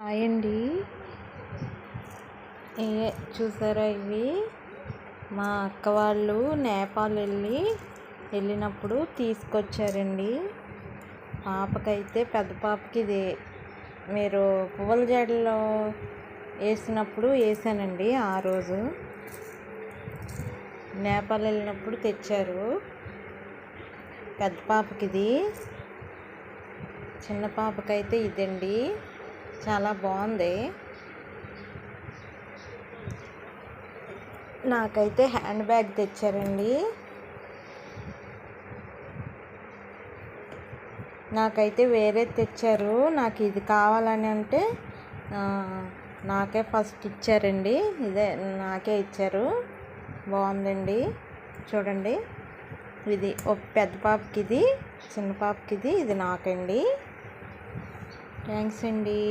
Hi అండి. చూసారా, ఇవి మా అక్క వాళ్ళు నేపాల్ వెళ్ళినప్పుడు తీసుకొచ్చారండి. పాపకైతే, పెద్ద పాపకి ఇది మీరు పువ్వుల జడలో వేసినప్పుడు వేసానండి. ఆ రోజు నేపాల్ వెళ్ళినప్పుడు తెచ్చారు. పెద్ద పాపకి ఇది, చిన్న పాపకైతే ఇదండి. చాలా బాగుంది. నాకైతే హ్యాండ్ బ్యాగ్ తెచ్చారండి. నాకైతే వేరే తెచ్చారు. నాకు ఇది కావాలని అంటే నాకే ఫస్ట్ ఇచ్చారండి. ఇదే నాకే ఇచ్చారు. బాగుందండి. చూడండి, ఇది ఒక పెద్ద పాపకి ఇది, చిన్న పాపకి ఇది నాకండి. థ్యాంక్స్ అండి.